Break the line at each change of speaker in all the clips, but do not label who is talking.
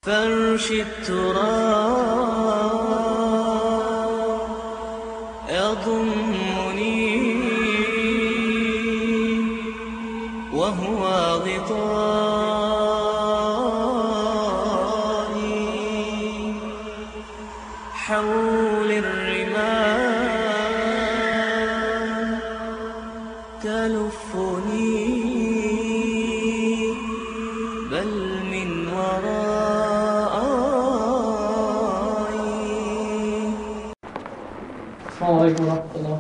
فرش التراب يضمني وهو غطائي حول الرمال تلفني بل من ورائي.
السلام عليكم ورحمة الله.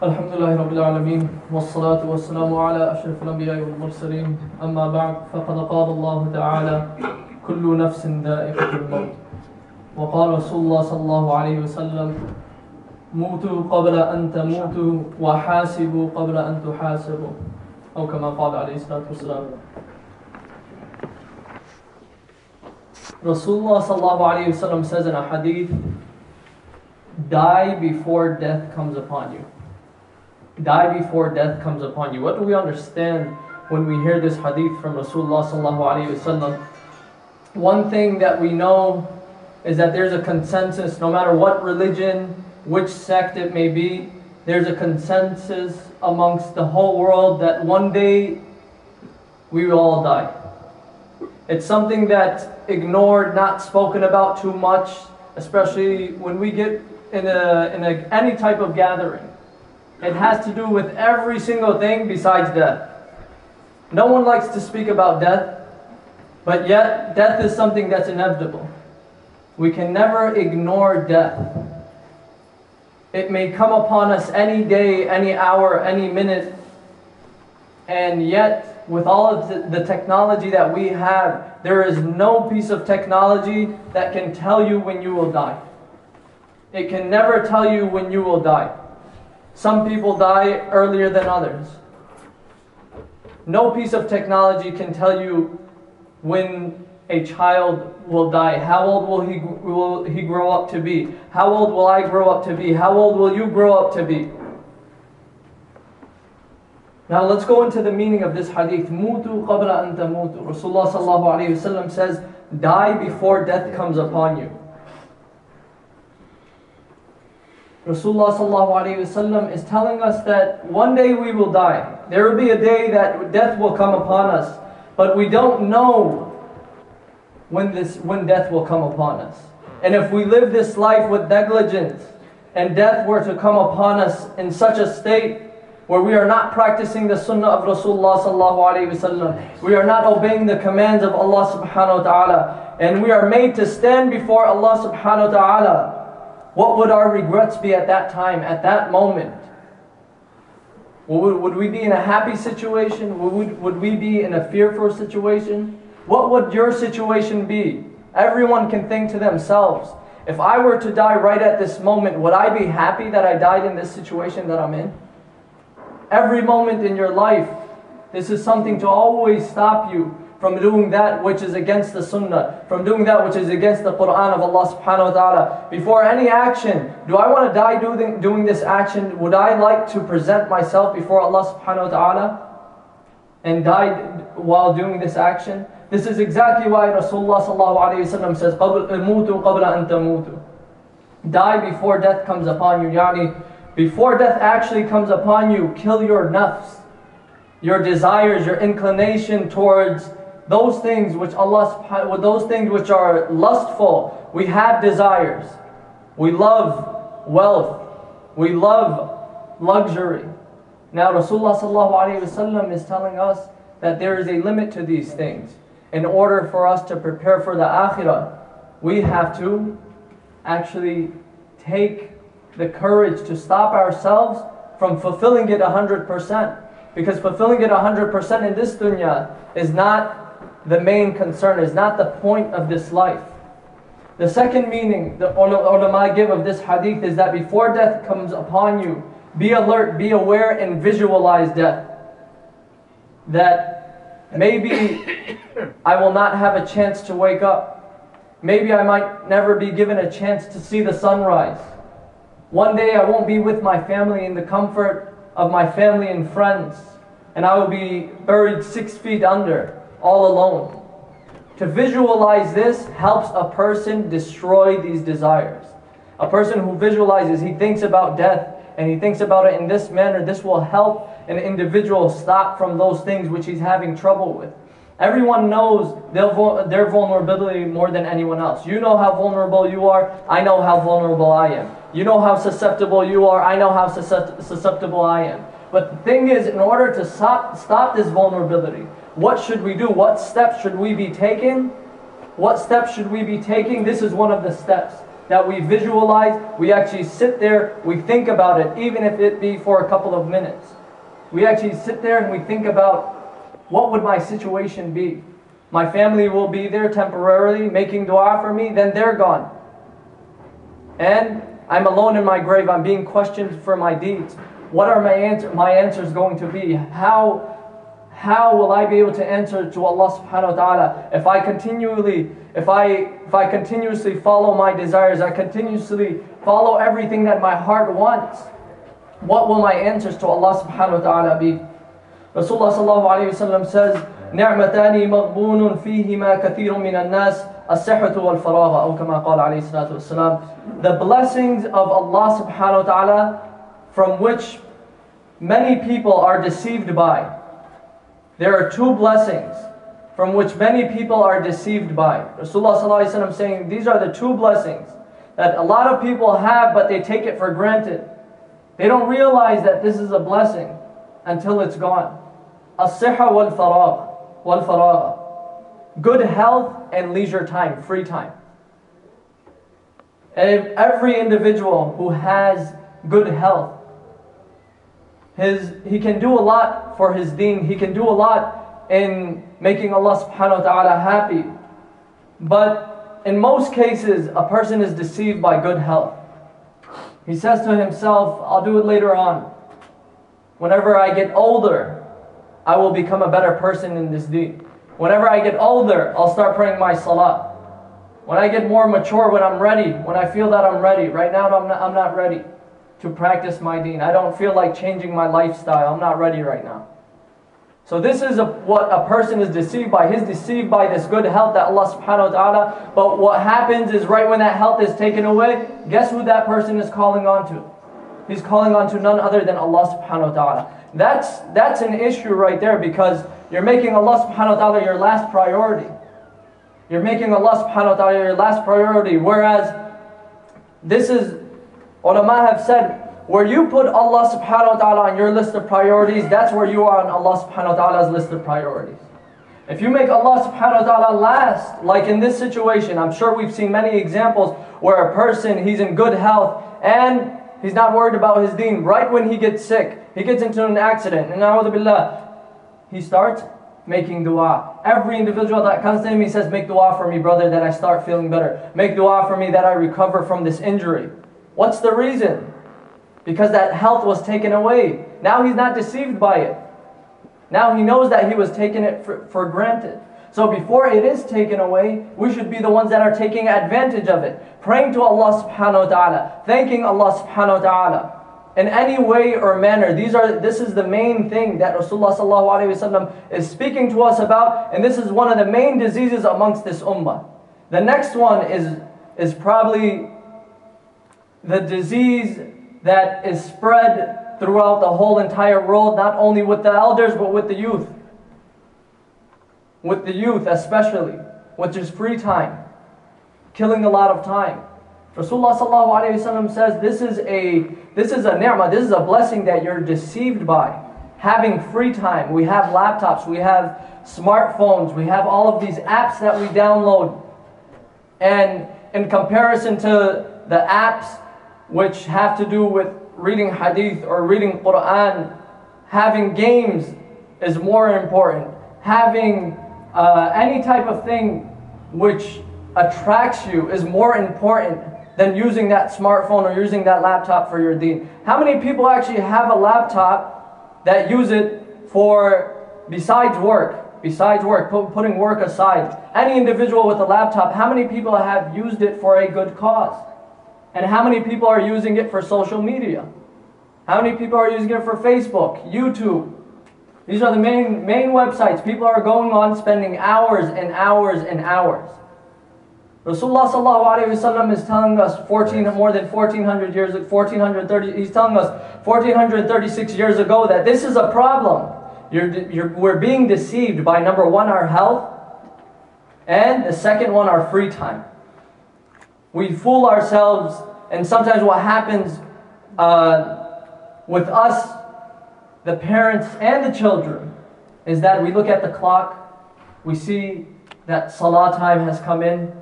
الحمد لله رب العالمين والصلاة والسلام على أشرف الأنبياء والمرسلين. أما بعد فقد قال الله تعالى كل نفس ذائقة الموت، وقال رسول الله صلى الله عليه وسلم موتوا قبل أن تموتوا وحاسبوا قبل أن تحاسبوا، أو كما قال عليه الصلاة والسلام. Rasulullah sallallahu alayhi wa sallam says in a hadith, die before death comes upon you. Die before death comes upon you. What do we understand when we hear this hadith from Rasulullah sallallahu alayhi wa sallam? One thing that we know is that there's a consensus, no matter what religion, which sect it may be, there's a consensus amongst the whole world that one day we will all die. It's something that's ignored, not spoken about too much, especially when we get in any type of gathering. It has to do with every single thing besides death. No one likes to speak about death, but yet death is something that's inevitable. We can never ignore death. It may come upon us any day, any hour, any minute, and yet with all of the technology that we have, there is no piece of technology that can tell you when you will die. It can never tell you when you will die. Some people die earlier than others. No piece of technology can tell you when a child will die. How old will he grow up to be? How old will I grow up to be? How old will you grow up to be? Now let's go into the meaning of this hadith. Mutu qabla an tamutu. Rasulullah sallallahu alayhi wa sallam says, die before death comes upon you. Rasulullah sallallahu alayhi wa sallam is telling us that one day we will die. There will be a day that death will come upon us, but we don't know when death will come upon us. And if we live this life with negligence, and death were to come upon us in such a state where we are not practicing the sunnah of Rasulullah sallallahu alayhi wa sallam, we are not obeying the commands of Allah subhanahu wa ta'ala, and we are made to stand before Allah subhanahu wa ta'ala, what would our regrets be at that time, at that moment? Would we be in a happy situation? Would we be in a fearful situation? What would your situation be? Everyone can think to themselves, if I were to die right at this moment, would I be happy that I died in this situation that I'm in? Every moment in your life, this is something to always stop you from doing that which is against the sunnah, from doing that which is against the Quran of Allah subhanahu wa ta'ala. Before any action, do I want to die doing this action? Would I like to present myself before Allah subhanahu wa ta'ala and die while doing this action? This is exactly why Rasulullah sallallahu alayhi wa sallam says, "Mutu qabla an tamutu." Die before death comes upon you. Yani, before death actually comes upon you, kill your nafs, your desires, your inclination towards those things which those things which are lustful. We have desires. We love wealth. We love luxury. Now Rasulullah sallallahu alayhi wa sallam is telling us that there is a limit to these things. In order for us to prepare for the akhirah, we have to actually take the courage to stop ourselves from fulfilling it 100%. Because fulfilling it 100% in this dunya is not the main concern, is not the point of this life. The second meaning the ulama give of this hadith is that before death comes upon you, be alert, be aware, and visualize death. That maybe I will not have a chance to wake up. Maybe I might never be given a chance to see the sunrise. One day I won't be with my family in the comfort of my family and friends. and I will be buried 6 feet under, all alone. To visualize this helps a person destroy these desires. A person who visualizes, he thinks about death, and he thinks about it in this manner, this will help an individual stop from those things which he's having trouble with. Everyone knows their vulnerability more than anyone else. You know how vulnerable you are, I know how vulnerable I am. You know how susceptible you are, I know how susceptible I am. But the thing is, in order to stop this vulnerability, what should we do? What steps should we be taking? What steps should we be taking? This is one of the steps that we visualize. We actually sit there, we think about it, even if it be for a couple of minutes. We actually sit there and we think about, what would my situation be? My family will be there temporarily making dua for me, then they're gone. And I'm alone in my grave, I'm being questioned for my deeds. What are my answers going to be? How will I be able to answer to Allah subhanahu wa ta'ala if I continuously follow my desires, I continuously follow everything that my heart wants? What will my answers to Allah subhanahu wa ta'ala be? Rasulullah sallallahu alayhi wa sallam says, نِعْمَتَانِ مَغْبُونٌ فِيهِمَا كَثِيرٌ مِنَ النَّاسِ الصِّحَّةُ وَالْفَرَاغَ أو كما قال عليه الصلاة والسلام. The blessings of Allah subhanahu wa ta'ala from which many people are deceived by. There are two blessings from which many people are deceived by. Rasulullah sallallahu alayhi wa sallam saying, these are the two blessings that a lot of people have, but they take it for granted. They don't realize that this is a blessing until it's gone. As-sihha wal-faragh. Good health and leisure time, free time. And if every individual who has good health, he can do a lot for his deen, he can do a lot in making Allah subhanahu wa ta'ala happy. But in most cases, a person is deceived by good health. He says to himself, I'll do it later on. Whenever I get older, I will become a better person in this deen. Whenever I get older, I'll start praying my salah. When I get more mature, when I'm ready, when I feel that I'm ready. Right now, I'm not ready to practice my deen. I don't feel like changing my lifestyle. I'm not ready right now. So this is what a person is deceived by. He's deceived by this good health that Allah subhanahu wa ta'ala. But what happens is right when that health is taken away, guess who that person is calling on to? He's calling on to none other than Allah subhanahu wa ta'ala. That's an issue right there, because you're making Allah subhanahu wa ta'ala your last priority. You're making Allah subhanahu wa ta'ala your last priority. Whereas this is, ulama have said, where you put Allah subhanahu wa ta'ala on your list of priorities, that's where you are on Allah subhanahu wa ta'ala's list of priorities. If you make Allah subhanahu wa ta'ala last, like in this situation, I'm sure we've seen many examples where a person, he's in good health and he's not worried about his deen. Right when he gets sick, he gets into an accident, and a'udhu billah, he starts making dua. Every individual that comes to him, he says, make dua for me, brother, that I start feeling better. Make dua for me that I recover from this injury. What's the reason? Because that health was taken away. Now he's not deceived by it. Now he knows that he was taking it for granted. So before it is taken away, we should be the ones that are taking advantage of it. Praying to Allah subhanahu wa ta'ala. Thanking Allah subhanahu wa ta'ala. In any way or manner. This is the main thing that Rasulullah sallallahu alayhi wa sallam is speaking to us about. And this is one of the main diseases amongst this ummah. The next one is probably the disease that is spread throughout the whole entire world, not only with the elders, but with the youth. With the youth especially, which is free time. Killing a lot of time. Rasulullah sallallahu alayhi wa sallam says this is a ni'mah, this is a blessing that you're deceived by. Having free time. We have laptops, we have smartphones, we have all of these apps that we download. And in comparison to the apps which have to do with reading hadith or reading Quran, having games is more important. Having any type of thing which attracts you is more important than using that smartphone or using that laptop for your deen. How many people actually have a laptop that use it for besides work, putting work aside? Any individual with a laptop, how many people have used it for a good cause? And how many people are using it for social media? How many people are using it for Facebook, YouTube? These are the main websites. People are going on spending hours and hours and hours. Rasulullah sallallahu alaihi wasallam is telling us more than 1400 years, 1430. He's telling us 1436 years ago that this is a problem. We're being deceived by, number one, our health, and the second one, our free time. We fool ourselves, and sometimes what happens with us, the parents and the children, is that we look at the clock, we see that salah time has come in,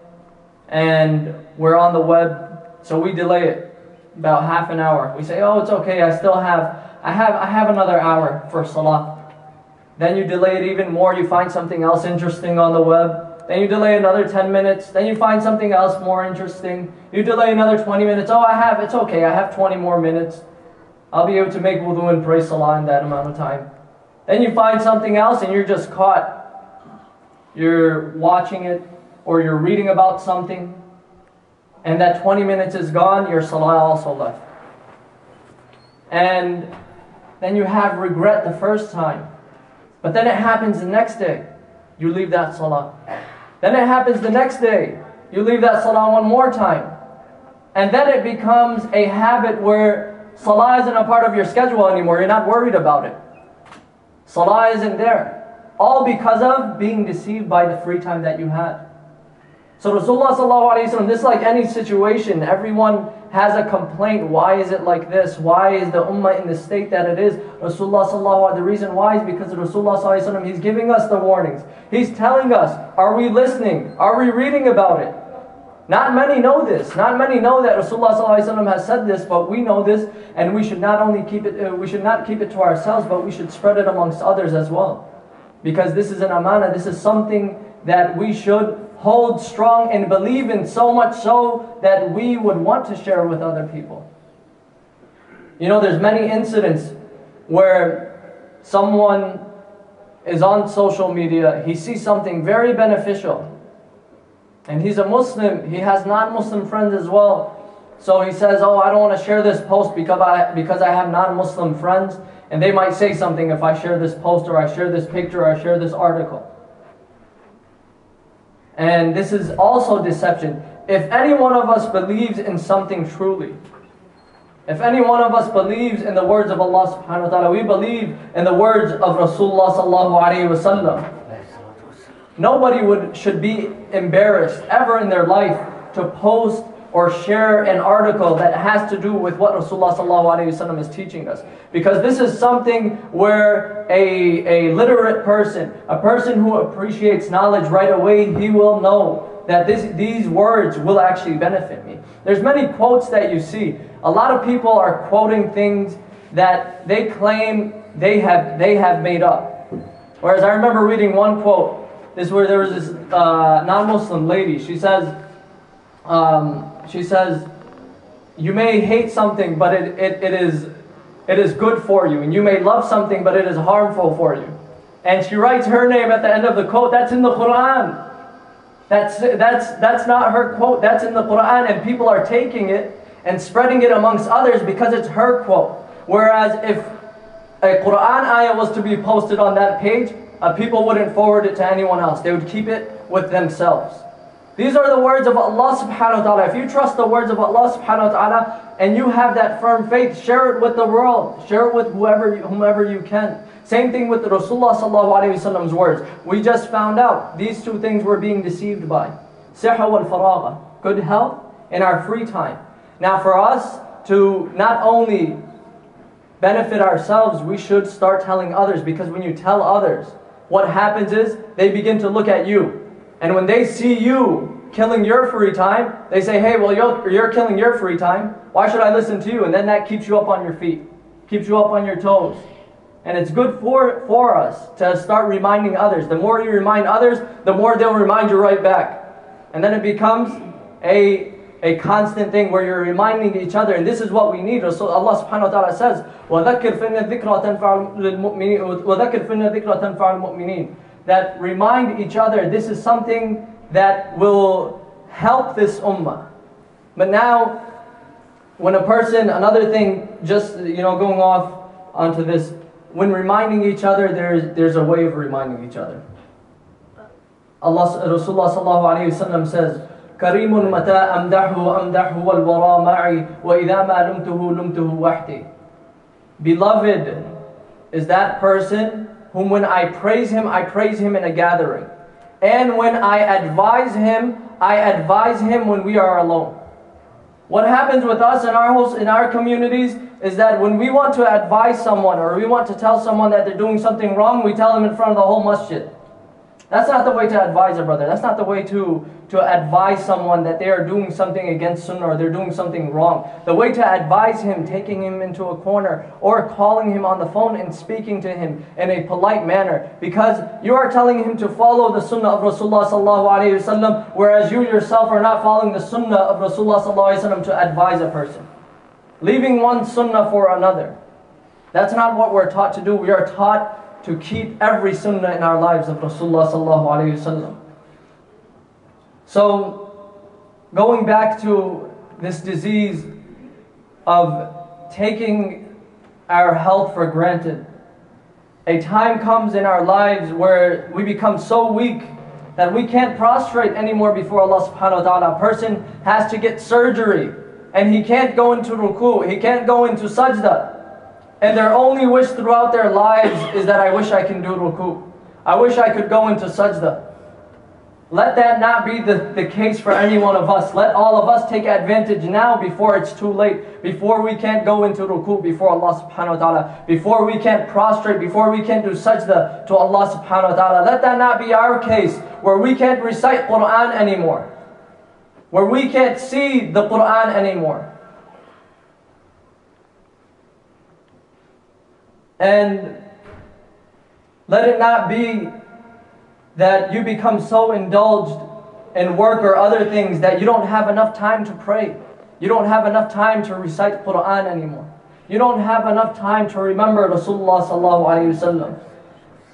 and we're on the web, so we delay it about half an hour. We say, oh, it's okay, I have another hour for salah. Then you delay it even more, you find something else interesting on the web. Then you delay another 10 minutes. Then you find something else more interesting. You delay another 20 minutes. Oh, it's okay, I have 20 more minutes. I'll be able to make wudu and pray salah in that amount of time. Then you find something else and you're just caught. You're watching it or you're reading about something, and that 20 minutes is gone, your salah also left. And then you have regret the first time. But then it happens the next day, you leave that salah. Then it happens the next day, you leave that salah one more time. And then it becomes a habit where salah isn't a part of your schedule anymore. You're not worried about it. Salah isn't there. All because of being deceived by the free time that you had. So Rasulullah sallallahu alaihi wasallam, this is like any situation. Everyone has a complaint. Why is it like this? Why is the ummah in the state that it is? Rasulullah sallallahu alaihi wasallam, the reason why is because Rasulullah sallallahu alaihi wasallam, he's giving us the warnings. He's telling us, are we listening? Are we reading about it? Not many know this. Not many know that Rasulullah sallallahu alaihi wasallam has said this, but we know this, and we should not only keep it. We should not keep it to ourselves, but we should spread it amongst others as well, because this is an amana. This is something that we should hold strong and believe in, so much so that we would want to share with other people. You know, there's many incidents where someone is on social media, he sees something very beneficial, and he's a Muslim, he has non-Muslim friends as well, so he says, oh, I don't want to share this post because I have non-Muslim friends, and they might say something if I share this post, or I share this picture, or I share this article. And this is also deception. If any one of us believes in something truly, if any one of us believes in the words of Allah subhanahu wa ta'ala, we believe in the words of Rasulullah sallallahu alayhi wa sallam, nobody should be embarrassed ever in their life to post or share an article that has to do with what Rasulullah sallallahu alayhi wa sallam is teaching us. Because this is something where a literate person, a person who appreciates knowledge right away, he will know that these words will actually benefit me. There's many quotes that you see. A lot of people are quoting things that they claim they have made up. Whereas I remember reading one quote. This is where there was this non-Muslim lady. She says, you may hate something, but it is good for you. And you may love something, but it is harmful for you. And she writes her name at the end of the quote. That's in the Quran. That's not her quote. That's in the Quran. And people are taking it and spreading it amongst others because it's her quote. Whereas if a Quran ayah was to be posted on that page, people wouldn't forward it to anyone else. They would keep it with themselves. These are the words of Allah subhanahu wa ta'ala. If you trust the words of Allah subhanahu wa ta'ala and you have that firm faith, share it with the world. Share it with whomever you can. Same thing with the Rasulullah sallallahu alayhi wa sallam's words. We just found out these two things we're being deceived by. Siha wal faragha, good health and our free time. Now for us to not only benefit ourselves, we should start telling others, because when you tell others, what happens is they begin to look at you. And when they see you killing your free time, they say, hey, well, you're killing your free time. Why should I listen to you? And then that keeps you up on your feet, keeps you up on your toes. And it's good for us to start reminding others. The more you remind others, the more they'll remind you right back. And then it becomes a constant thing where you're reminding each other. And this is what we need. So Allah subhanahu wa ta'ala says, وَذَكِّرْ فِإِنَّ الذِّكْرَ تَنْفَعُ الْمُؤْمِنِينَ. That remind each other. This is something that will help this ummah. But now, when a person, another thing, just going off onto this, when reminding each other, there's a way of reminding each other. Rasulullah sallallahu alayhi wa sallam says, كريم متى أمدحه والورى معي وإذا ما لمته لمته وحدي. Beloved is that person whom when I praise him in a gathering. And when I advise him when we are alone. What happens with us in our communities is that when we want to advise someone or we want to tell someone that they're doing something wrong, we tell them in front of the whole masjid. That's not the way to advise a brother. That's not the way to advise someone that they are doing something against sunnah or they're doing something wrong. The way to advise him, taking him into a corner or calling him on the phone and speaking to him in a polite manner, because you are telling him to follow the sunnah of Rasulullah sallallahu alaihi wasallam, whereas you yourself are not following the sunnah of Rasulullah sallallahu alaihi wasallam to advise a person. Leaving one sunnah for another. That's not what we're taught to do. We are taught to keep every sunnah in our lives of Rasulullah sallallahu alaihi wasallam. So, going back to this disease of taking our health for granted, a time comes in our lives where we become so weak that we can't prostrate anymore before Allah subhanahu wa ta'ala. A person has to get surgery and he can't go into ruku, he can't go into sajda. And their only wish throughout their lives is that I wish I can do ruku. I wish I could go into sajda. Let that not be the case for any one of us. Let all of us take advantage now before it's too late. Before we can't go into ruku before Allah subhanahu wa ta'ala. Before we can't prostrate, before we can't do sajda to Allah subhanahu wa ta'ala. Let that not be our case where we can't recite Quran anymore. Where we can't see the Quran anymore. And let it not be that you become so indulged in work or other things that you don't have enough time to pray. You don't have enough time to recite Quran anymore. You don't have enough time to remember Rasulullah sallallahu alaihi wasallam.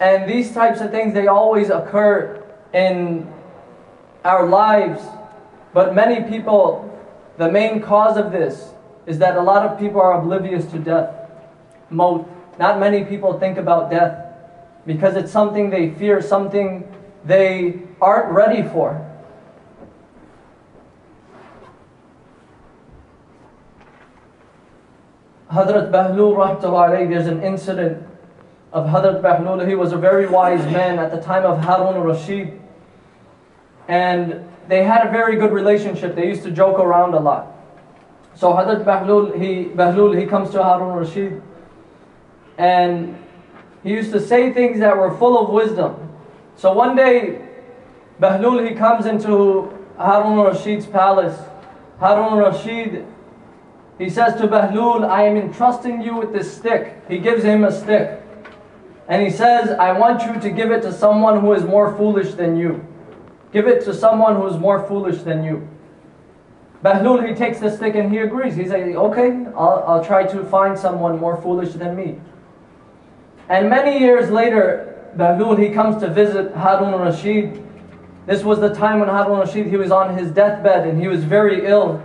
And these types of things, they always occur in our lives. But many people, the main cause of this is that a lot of people are oblivious to death. Maut. Not many people think about death because it's something they fear, something they aren't ready for. Hazrat Bahlul rahmatullahi alayhi, there's an incident of Hazrat Bahlul. He was a very wise man at the time of Haroon Rashid. And they had a very good relationship. They used to joke around a lot. So Hazrat Bahlul, he comes to Haroon Rashid. And he used to say things that were full of wisdom. So one day, Bahlul, he comes into Haroon Rashid's palace. Haroon Rashid, he says to Bahlul, I am entrusting you with this stick. He gives him a stick. And he says, I want you to give it to someone who is more foolish than you. Give it to someone who is more foolish than you. Bahlul, he takes the stick and he agrees. He says, okay, I'll try to find someone more foolish than me. And many years later, Bahlul, he comes to visit Haroon Rashid. This was the time when Haroon Rashid, he was on his deathbed and he was very ill.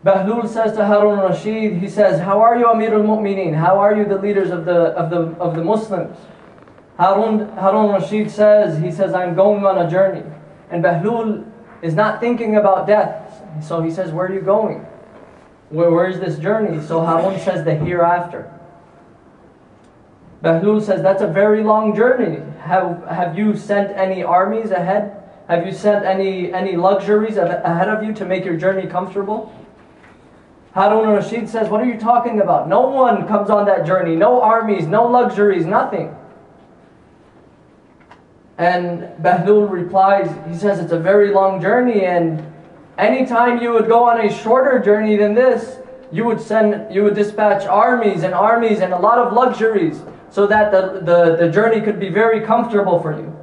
Bahlul says to Haroon Rashid, he says, how are you, Amir al-Mu'mineen? How are you, the leaders of the Muslims? Haroon Rashid says, he says, I'm going on a journey. And Bahlul is not thinking about death. So he says, where are you going? Where is this journey? So Haroon says, the hereafter. Bahlul says, that's a very long journey. Have you sent any armies ahead? Have you sent any luxuries ahead of you to make your journey comfortable? Haroon Rashid says, what are you talking about? No one comes on that journey. No armies, no luxuries, nothing. And Bahlul replies, he says, it's a very long journey, and anytime you would go on a shorter journey than this, you would dispatch armies and a lot of luxuries so that the journey could be very comfortable for you.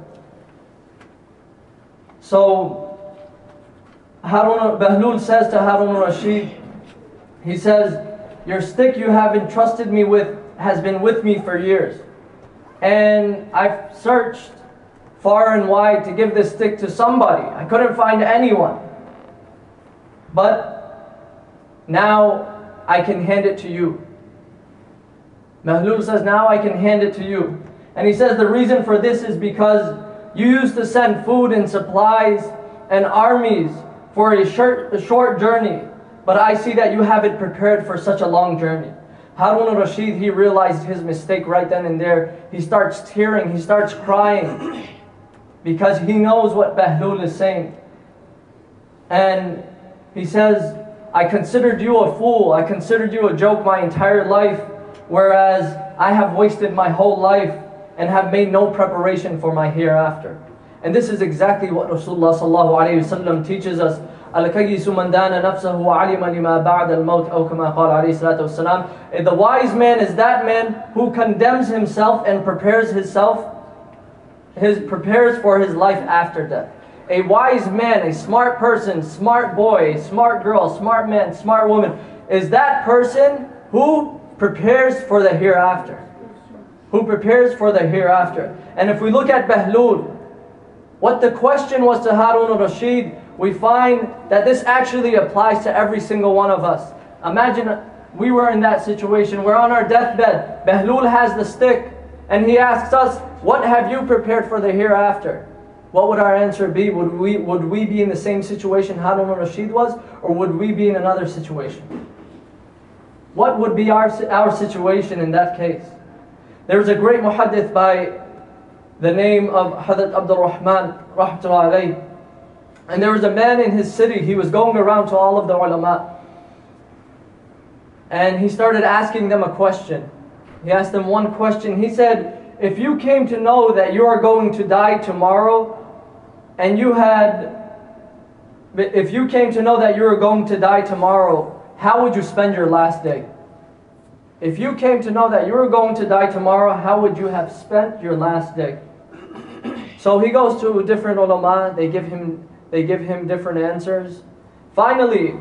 So Bahlul says to Haroon Rashid, he says, your stick you have entrusted me with has been with me for years. And I've searched far and wide to give this stick to somebody. I couldn't find anyone. But now I can hand it to you. Mahlul says, now I can hand it to you. And he says the reason for this is because you used to send food and supplies and armies for a short journey, but I see that you have it prepared for such a long journey. Haroon Rashid, he realized his mistake right then and there. He starts tearing, he starts crying, because he knows what Bahlul is saying. And he says, I considered you a fool, I considered you a joke my entire life, whereas I have wasted my whole life and have made no preparation for my hereafter. And this is exactly what Rasulullah sallallahu alayhi wasallam teaches us. Al-kayyisu man dana nafsahu wa alima lima ba'da al-maut aw kama qala alayhi salatu wassalam. The wise man is that man who condemns himself and prepares for his life after death. A wise man, a smart person, smart boy, smart girl, smart man, smart woman is that person who prepares for the hereafter. Who prepares for the hereafter. And if we look at Bahlul, what the question was to Haroon Rashid, we find that this actually applies to every single one of us. Imagine we were in that situation, we're on our deathbed, Bahlul has the stick, and he asks us, what have you prepared for the hereafter? What would our answer be? Would we be in the same situation Haroon Rashid was, or would we be in another situation? What would be our situation in that case? There was a great muhaddith by the name of Hazrat Abdul Rahman, rahmatullahi alayhi. And there was a man in his city, he was going around to all of the ulama. And he started asking them a question. He asked them one question. If you came to know that you are going to die tomorrow, if you came to know that you are going to die tomorrow, how would you spend your last day? If you came to know that you were going to die tomorrow, how would you have spent your last day? So he goes to different ulama, they give him different answers. Finally,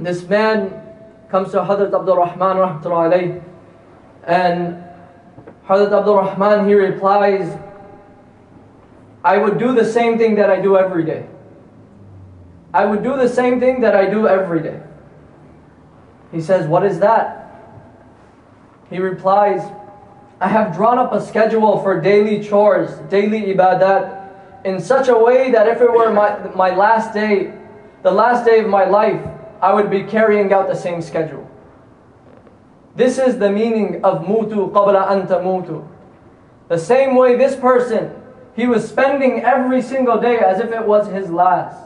this man comes to Hazrat Abdul Rahman rahmatullahi alayhi, and Hazrat Abdul Rahman, he replies, I would do the same thing that I do every day. I would do the same thing that I do every day. He says, what is that? He replies, I have drawn up a schedule for daily chores, daily ibadat, in such a way that if it were my last day, the last day of my life, I would be carrying out the same schedule. This is the meaning of mutu qabla an tamutu. The same way this person, he was spending every single day as if it was his last.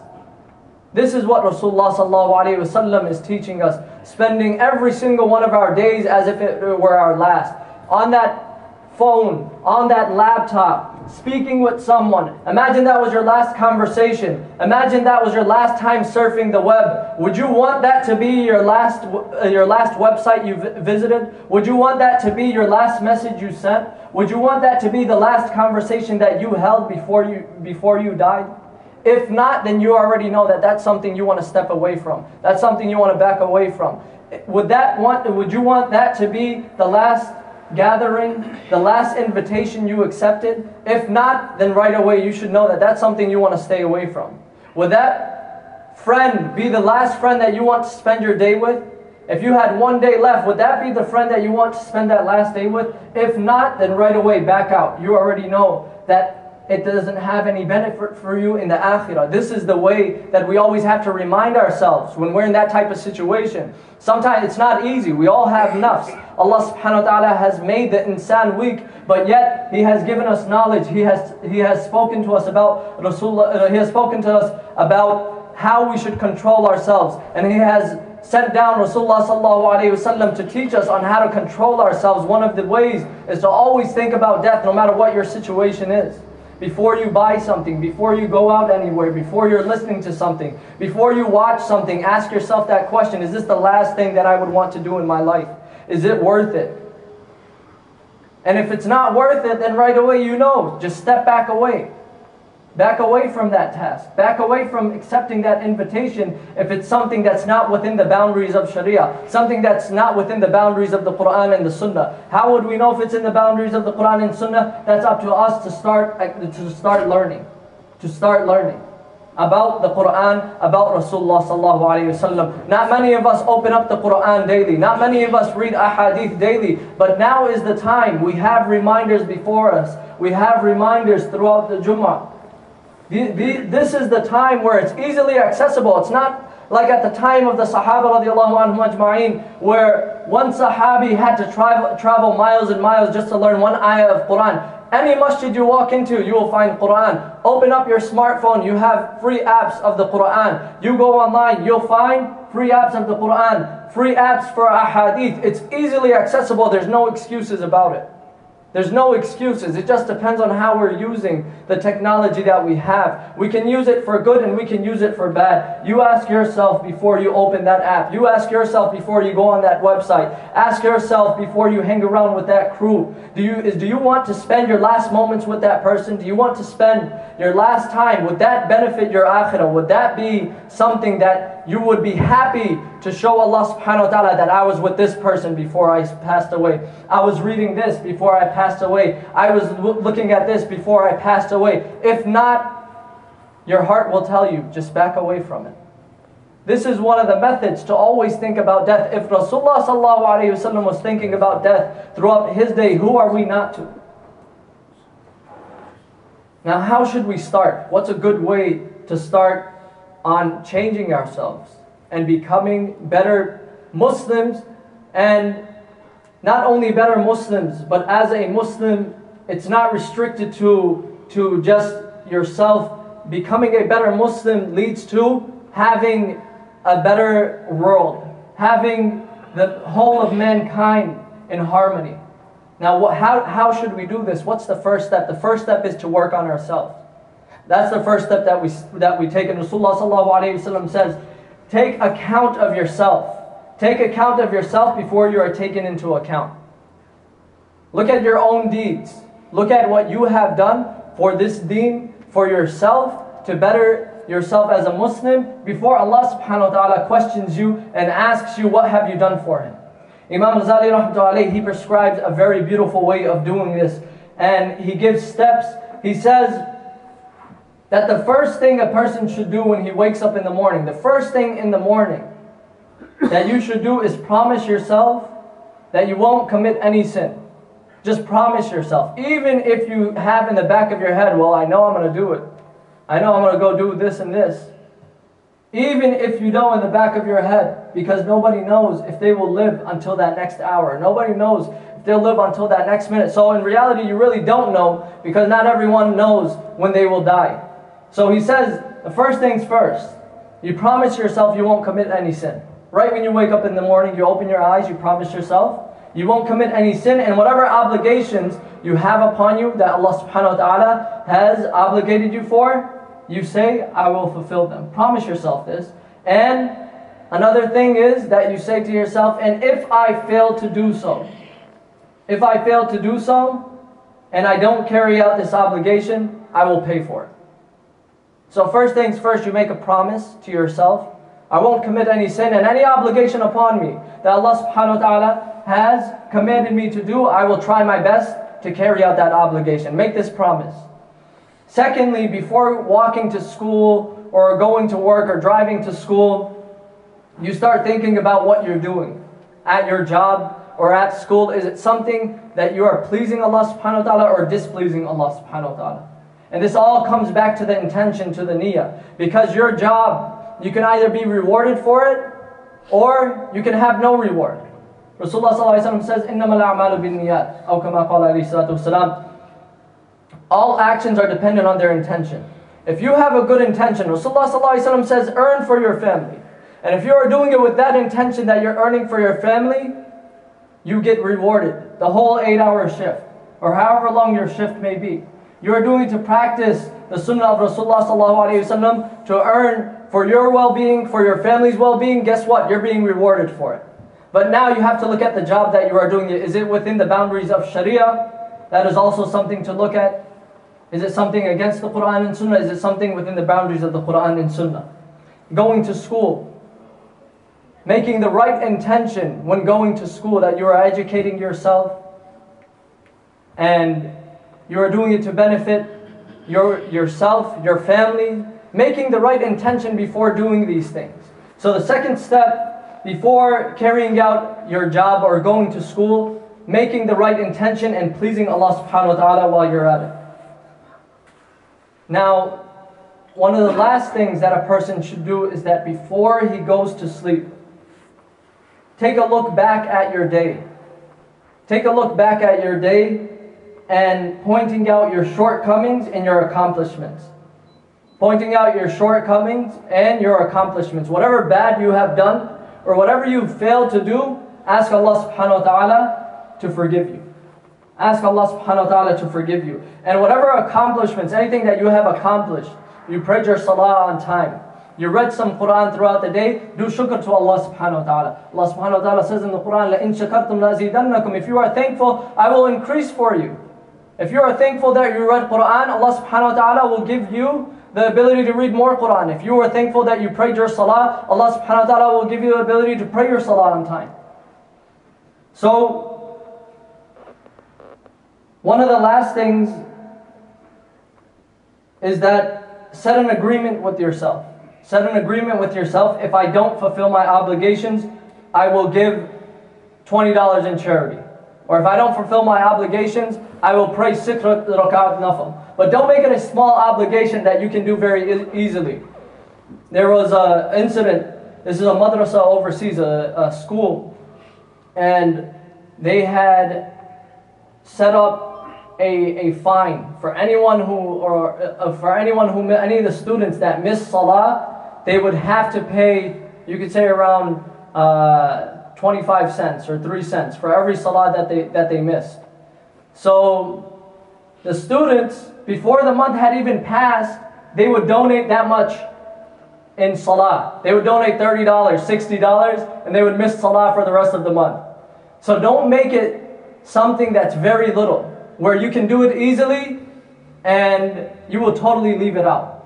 This is what Rasulullah sallallahu alaihi wasallam is teaching us. Spending every single one of our days as if it were our last. On that phone, on that laptop, speaking with someone. Imagine that was your last conversation. Imagine that was your last time surfing the web. Would you want that to be your last website you visited? Would you want that to be your last message you sent? Would you want that to be the last conversation that you held before you died? If not, then you already know that that's something you want to step away from. That's something you want to back away from. Would you want that to be the last gathering, the last invitation you accepted? If not, then right away you should know that that's something you want to stay away from. Would that friend be the last friend that you want to spend your day with? If you had one day left, would that be the friend that you want to spend that last day with? If not, then right away back out. You already know that it doesn't have any benefit for you in the akhirah. This is the way that we always have to remind ourselves when we're in that type of situation. Sometimes it's not easy. We all have nafs. Allah subhanahu wa ta'ala has made the insan weak, but yet He has given us knowledge. He has spoken to us about Rasulullah. He has spoken to us about how we should control ourselves. And He has sent down Rasulullah sallallahu alaihi wasallam to teach us on how to control ourselves. One of the ways is to always think about death no matter what your situation is. Before you buy something, before you go out anywhere, before you're listening to something, before you watch something, ask yourself that question: is this the last thing that I would want to do in my life? Is it worth it? And if it's not worth it, then right away you know, just step back away. Back away from that task. Back away from accepting that invitation if it's something that's not within the boundaries of Sharia. Something that's not within the boundaries of the Quran and the Sunnah. How would we know if it's in the boundaries of the Quran and Sunnah? That's up to us to start learning. To start learning. about the Quran, about Rasulullah sallallahu alayhi wasallam. Not many of us open up the Quran daily. Not many of us read ahadith daily. But now is the time. We have reminders before us. We have reminders throughout the Jummah. This is the time where it's easily accessible. It's not like at the time of the Sahaba radiallahu anhum ajma'in, where one Sahabi had to travel miles and miles just to learn one ayah of Quran. Any masjid you walk into, you will find Quran. Open up your smartphone, you have free apps of the Quran. You go online, you'll find free apps of the Quran, free apps for ahadith. It's easily accessible, there's no excuses about it. There's no excuses. It just depends on how we're using the technology that we have. We can use it for good and we can use it for bad. You ask yourself before you open that app. You ask yourself before you go on that website. Ask yourself before you hang around with that crew. Do you want to spend your last moments with that person? Do you want to spend your last time? Would that benefit your akhirah? Would that be something that you would be happy to show Allah subhanahu wa ta'ala that I was with this person before I passed away? I was reading this before I passed away. I was looking at this before I passed away. If not, your heart will tell you, just back away from it. This is one of the methods to always think about death. If Rasulullah sallallahu alayhi wasallam was thinking about death throughout his day, who are we not to? Now, how should we start? What's a good way to start on changing ourselves and becoming better Muslims? And not only better Muslims, but as a Muslim, it's not restricted to just yourself. Becoming a better Muslim leads to having a better world, having the whole of mankind in harmony. Now, how should we do this? What's the first step? The first step is to work on ourselves. That's the first step that we take. And Rasulullah sallallahu alayhi wasallam says, take account of yourself. Take account of yourself before you are taken into account. Look at your own deeds. Look at what you have done for this deen, for yourself, to better yourself as a Muslim, before Allah subhanahu wa ta'ala questions you and asks you, what have you done for Him? Imam Ghazali rahmatullahi alayhi, he prescribes a very beautiful way of doing this, and he gives steps. He says that the first thing a person should do when he wakes up in the morning, the first thing in the morning that you should do is promise yourself that you won't commit any sin. Just promise yourself. Even if you have in the back of your head, well, I know I'm going to do it. I know I'm going to go do this and this. Even if you know in the back of your head, because nobody knows if they will live until that next hour. Nobody knows if they'll live until that next minute. So in reality, you really don't know, because not everyone knows when they will die. So he says, the first things first. You promise yourself you won't commit any sin. Right when you wake up in the morning, you open your eyes, you promise yourself you won't commit any sin, and whatever obligations you have upon you that Allah subhanahu wa ta'ala has obligated you for, you say, I will fulfill them. Promise yourself this. And another thing is that you say to yourself, and if I fail to do so, and I don't carry out this obligation, I will pay for it. So first things first, you make a promise to yourself, I won't commit any sin, and any obligation upon me that Allah subhanahu wa ta'ala has commanded me to do, I will try my best to carry out that obligation. Make this promise. Secondly, before walking to school or going to work or driving to school, you start thinking about what you're doing at your job or at school. Is it something that you are pleasing Allah subhanahu wa ta'ala or displeasing Allah subhanahu wa ta'ala? And this all comes back to the intention, to the niyyah. Because your job, you can either be rewarded for it or you can have no reward. Rasulullah sallallahu alaihi wasallam says, إِنَّمَا الْأَعْمَالُ بِالنِّيَّاتِ أو كما قال عليه الصلاة والسلام. All actions are dependent on their intention. If you have a good intention, Rasulullah sallallahu alaihi wasallam says, earn for your family. And if you are doing it with that intention that you're earning for your family, you get rewarded. The whole 8-hour shift, or however long your shift may be. You are doing it to practice the sunnah of Rasulullah sallallahu alaihi wasallam, to earn for your well-being, for your family's well-being. Guess what? You're being rewarded for it. But now you have to look at the job that you are doing. Is it within the boundaries of Sharia? That is also something to look at. Is it something against the Quran and Sunnah? Is it something within the boundaries of the Quran and Sunnah? Going to school. Making the right intention when going to school, that you are educating yourself and you are doing it to benefit yourself, your family, making the right intention before doing these things. So the second step, before carrying out your job or going to school, making the right intention and pleasing Allah subhanahu wa ta'ala while you're at it. Now, one of the last things that a person should do is that before he goes to sleep, take a look back at your day. Take a look back at your day and pointing out your shortcomings and your accomplishments. Pointing out your shortcomings and your accomplishments. Whatever bad you have done or whatever you failed to do, ask Allah subhanahu wa ta'ala to forgive you. Ask Allah subhanahu wa ta'ala to forgive you. And whatever accomplishments, anything that you have accomplished, you prayed your salah on time, you read some Quran throughout the day, do shukr to Allah subhanahu wa ta'ala. Allah subhanahu wa ta'ala says in the Quran, لَإِن شَكَرْتُمْ لَأَزِيدَنَّكُمْ. If you are thankful, I will increase for you. If you are thankful that you read Quran, Allah subhanahu wa ta'ala will give you the ability to read more Quran. If you are thankful that you prayed your salah, Allah subhanahu wa ta'ala will give you the ability to pray your salah on time. So, one of the last things is that set an agreement with yourself. Set an agreement with yourself. If I don't fulfill my obligations, I will give $20 in charity. Or if I don't fulfill my obligations, I will pray 6 rak'at nafil. But don't make it a small obligation that you can do very easily. There was an incident. This is a madrasa overseas, a school. And they had set up a fine for anyone who, any of the students that miss salah, they would have to pay, you could say around 25 cents or 3 cents for every salah that they missed. So the students, before the month had even passed, they would donate that much in salah. They would donate $30, $60, and they would miss salah for the rest of the month. So don't make it something that's very little, where you can do it easily and you will totally leave it out.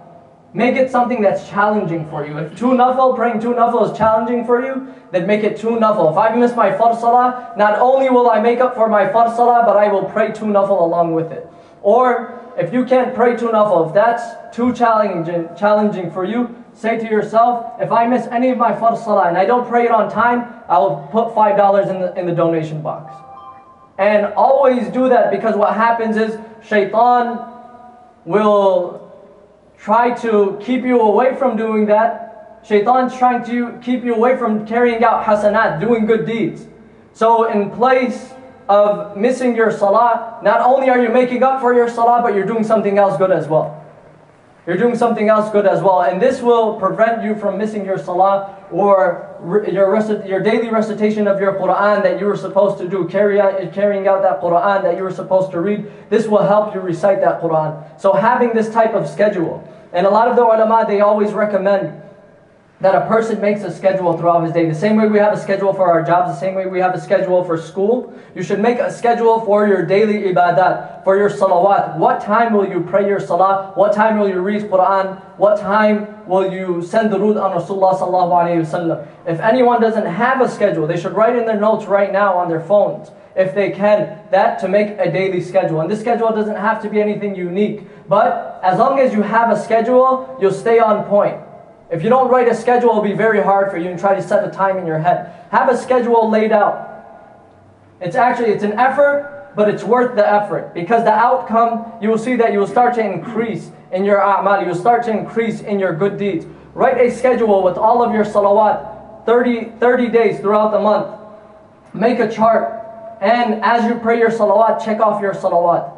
Make it something that's challenging for you. If praying 2 nafil is challenging for you, then make it 2 nafil. If I miss my fard salah, not only will I make up for my fard salah, but I will pray 2 nafil along with it. Or if you can't pray 2 nafil, if that's too challenging for you, say to yourself, if I miss any of my fard salah and I don't pray it on time, I will put $5 in the donation box. And always do that, because what happens is shaitan will try to keep you away from doing that. Shaitan's trying to keep you away from carrying out hasanat, doing good deeds. So in place of missing your salah, not only are you making up for your salah, but you're doing something else good as well. You're doing something else good as well. And this will prevent you from missing your salah or your daily recitation of your Quran that you were supposed to do, carrying out that Quran that you were supposed to read. This will help you recite that Quran. So having this type of schedule. And a lot of the ulama, they always recommend that a person makes a schedule throughout his day. The same way we have a schedule for our jobs, the same way we have a schedule for school, you should make a schedule for your daily ibadat, for your salawat. What time will you pray your salah? What time will you read Quran? What time will you send durood on Rasulullah sallallahu alayhi wasallam? If anyone doesn't have a schedule, they should write in their notes right now on their phones, if they can, that to make a daily schedule. And this schedule doesn't have to be anything unique, but as long as you have a schedule, you'll stay on point. If you don't write a schedule, it'll be very hard for you and try to set a time in your head. Have a schedule laid out. It's an effort, but it's worth the effort, because the outcome, you will see that you will start to increase in your a'mal, you will start to increase in your good deeds. Write a schedule with all of your salawat, 30 days throughout the month. Make a chart, and as you pray your salawat, check off your salawat.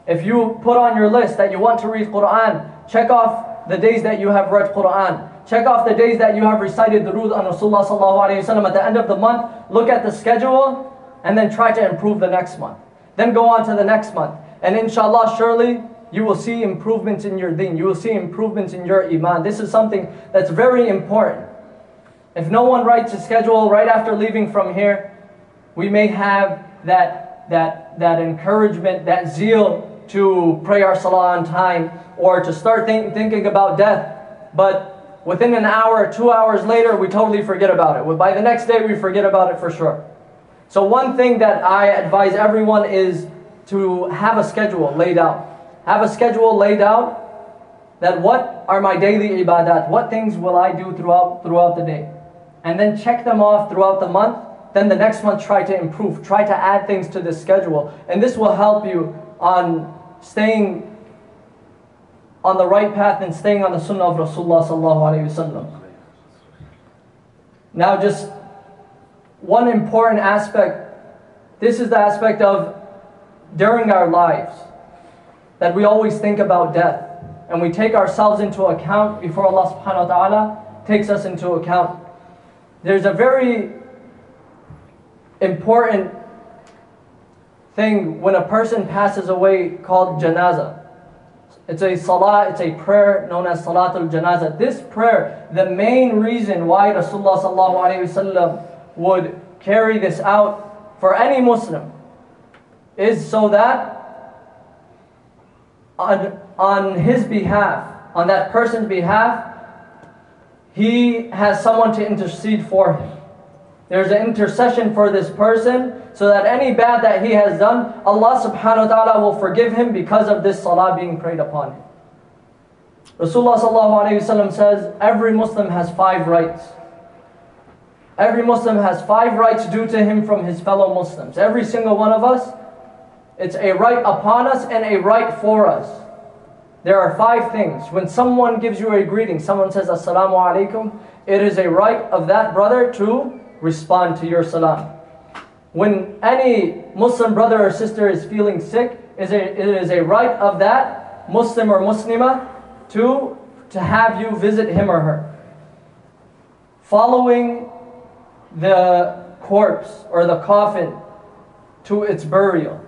If you put on your list that you want to read Quran, check off the days that you have read Quran. Check off the days that you have recited durood on Rasulullah sallallahu alayhi wasallam. At the end of the month, look at the schedule and then try to improve the next month. Then go on to the next month. And inshallah, surely you will see improvements in your deen. You will see improvements in your iman. This is something that's very important. If no one writes a schedule right after leaving from here, we may have that encouragement, that zeal to pray our salah on time, or to start thinking about death. But within an hour, 2 hours later, we totally forget about it. By the next day, we forget about it for sure. So one thing that I advise everyone is to have a schedule laid out. Have a schedule laid out that what are my daily ibadat, what things will I do throughout the day, and then check them off throughout the month. Then the next month try to improve, try to add things to this schedule, and this will help you on staying on the right path and staying on the sunnah of Rasulullah sallallahu alaihi wasallam. Now, just one important aspect. This is the aspect of during our lives that we always think about death, and we take ourselves into account before Allah subhanahu wa ta'ala takes us into account. There's a very important thing when a person passes away called janazah. It's a salah, it's a prayer known as salatul janazah. This prayer, the main reason why Rasulullah sallallahu alaihi wasallam would carry this out for any Muslim is so that on his behalf, on that person's behalf, he has someone to intercede for him. There's an intercession for this person so that any bad that he has done, Allah subhanahu wa ta'ala will forgive him because of this salah being prayed upon him. Rasulullah sallallahu alayhi wa sallam says, every Muslim has 5 rights. Every Muslim has 5 rights due to him from his fellow Muslims. Every single one of us, it's a right upon us and a right for us. There are 5 things. When someone gives you a greeting, someone says Assalamu alaikum, it is a right of that brother to respond to your salam. When any Muslim brother or sister is feeling sick, it is a right of that Muslim or Muslimah to have you visit him or her. Following the corpse or the coffin to its burial.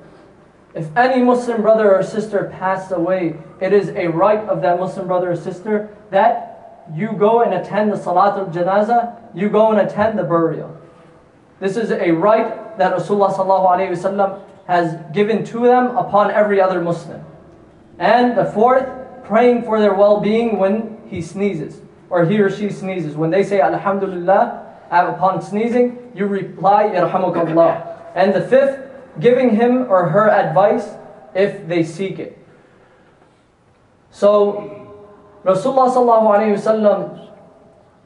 If any Muslim brother or sister passed away, it is a right of that Muslim brother or sister that you go and attend the Salatul Janazah, you go and attend the burial. This is a right that Rasulullah ﷺ has given to them upon every other Muslim. And the 4th, praying for their well-being when he sneezes, or he or she sneezes. When they say Alhamdulillah, upon sneezing, you reply Yarhamukallah. And the 5th, giving him or her advice if they seek it. So, Rasulullah ﷺ,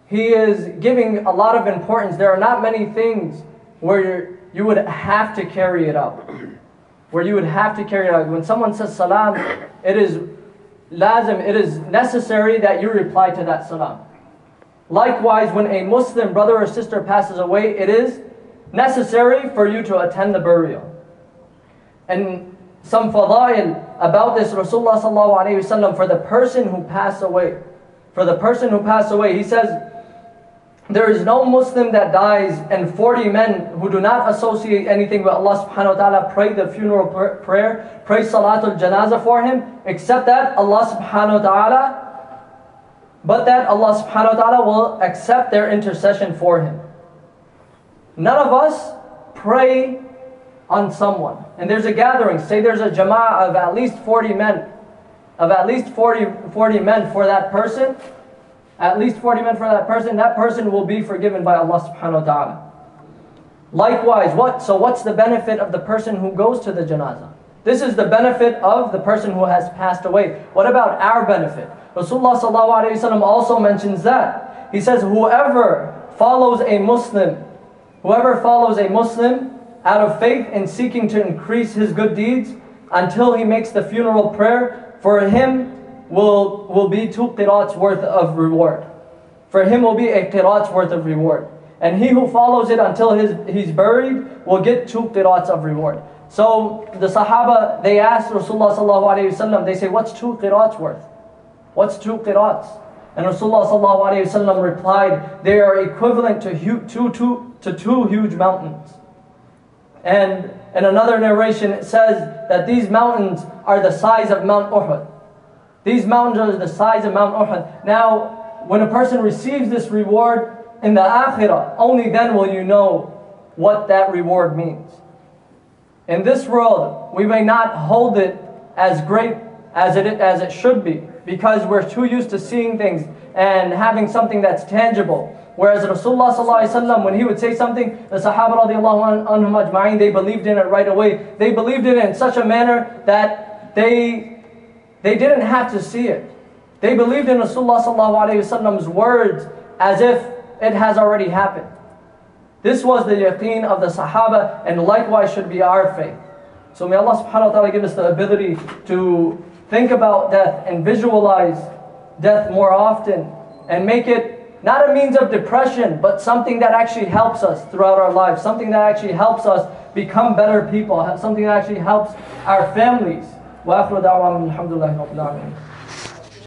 he is giving a lot of importance. There are not many things where you would have to carry it out. Where you would have to carry it out. When someone says salam, it is lazim, it is necessary that you reply to that salam. Likewise, when a Muslim brother or sister passes away, it is necessary for you to attend the burial. And some fadail about this, Rasulullah ﷺ, for the person who passed away. For the person who passed away, he says, there is no Muslim that dies and 40 men who do not associate anything with Allah subhanahu wa ta'ala pray the funeral prayer, pray salatul janazah for him, except that Allah subhanahu wa ta'ala, but that Allah subhanahu wa ta'ala will accept their intercession for him. None of us pray on someone. And there's a gathering, say there's a jama'ah of at least 40 men, forty men for that person, at least 40 men for that person will be forgiven by Allah subhanahu wa ta'ala. Likewise, what's the benefit of the person who goes to the janazah? This is the benefit of the person who has passed away. What about our benefit? Rasulullah sallallahu alaihi wasallam also mentions that. He says, whoever follows a Muslim out of faith and seeking to increase his good deeds until he makes the funeral prayer, for him will be 2 qirats worth of reward. For him will be a qirat's worth of reward. And he who follows it until he's buried will get 2 qirats of reward. So the Sahaba, they asked Rasulullah sallallahu alaihi wasallam, they say, what's 2 qirats worth? What's 2 qirats? And Rasulullah sallallahu alaihi wasallam replied, they are equivalent to 2 huge mountains. And in another narration it says that these mountains are the size of Mount Uhud. These mountains are the size of Mount Uhud. Now, when a person receives this reward in the akhirah, only then will you know what that reward means. In this world, we may not hold it as great as it should be, because we're too used to seeing things and having something that's tangible. Whereas Rasulullah ﷺ, when he would say something, the Sahaba radiallahu anhum ajma'in, they believed in it right away. They believed in it in such a manner that they didn't have to see it. They believed in Rasulullah ﷺ's words as if it has already happened. This was the yaqeen of the Sahaba, and likewise should be our faith. So may Allah subhanahu wa ta'ala give us the ability to think about death and visualize death more often, and make it not a means of depression, but something that actually helps us throughout our lives, something that actually helps us become better people, something that actually helps our families. Wa akhiru da'wana alhamdulillahi rabbil alamin.